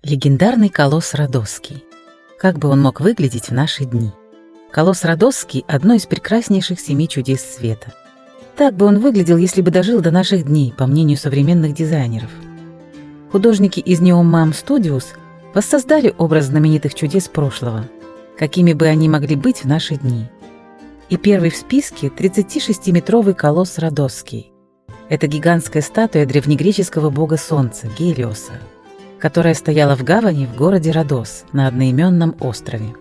Легендарный колосс Родосский. Как бы он мог выглядеть в наши дни? Колосс Родосский – одно из прекраснейших 7 чудес света. Так бы он выглядел, если бы дожил до наших дней, по мнению современных дизайнеров. Художники из Neom Studios воссоздали образ знаменитых чудес прошлого, какими бы они могли быть в наши дни. И первый в списке – 36-метровый колосс Родосский. Это гигантская статуя древнегреческого бога солнца Гелиоса, которая стояла в гавани в городе Родос на одноименном острове.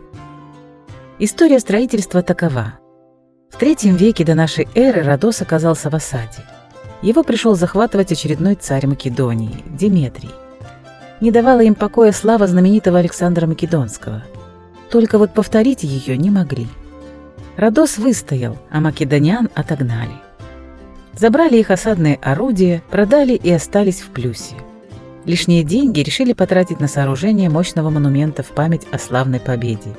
История строительства такова. В III веке до нашей эры Родос оказался в осаде. Его пришел захватывать очередной царь Македонии, Деметрий. Не давала им покоя слава знаменитого Александра Македонского. Только вот повторить ее не могли. Родос выстоял, а македонян отогнали. Забрали их осадные орудия, продали и остались в плюсе. Лишние деньги решили потратить на сооружение мощного монумента в память о славной победе.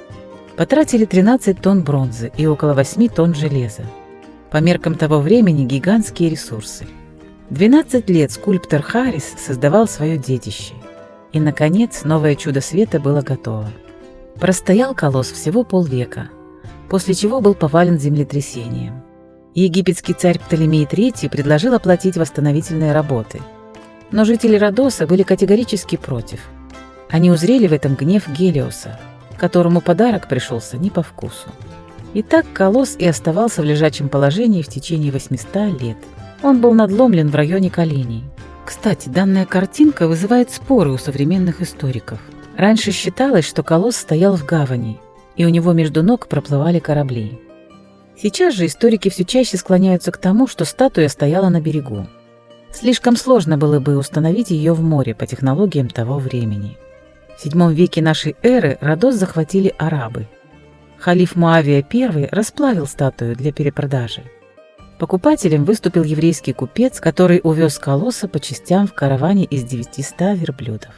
Потратили 13 тонн бронзы и около 8 тонн железа. По меркам того времени гигантские ресурсы. 12 лет скульптор Харрис создавал свое детище. И, наконец, новое чудо света было готово. Простоял колосс всего полвека, после чего был повален землетрясением. Египетский царь Птолемей III предложил оплатить восстановительные работы. Но жители Родоса были категорически против. Они узрели в этом гнев Гелиоса, которому подарок пришелся не по вкусу. И так колосс и оставался в лежачем положении в течение 800 лет. Он был надломлен в районе коленей. Кстати, данная картинка вызывает споры у современных историков. Раньше считалось, что колосс стоял в гавани, и у него между ног проплывали корабли. Сейчас же историки все чаще склоняются к тому, что статуя стояла на берегу. Слишком сложно было бы установить ее в море по технологиям того времени. В VII веке нашей эры Родос захватили арабы. Халиф Муавия I расплавил статую для перепродажи. Покупателем выступил еврейский купец, который увез колосса по частям в караване из 900 верблюдов.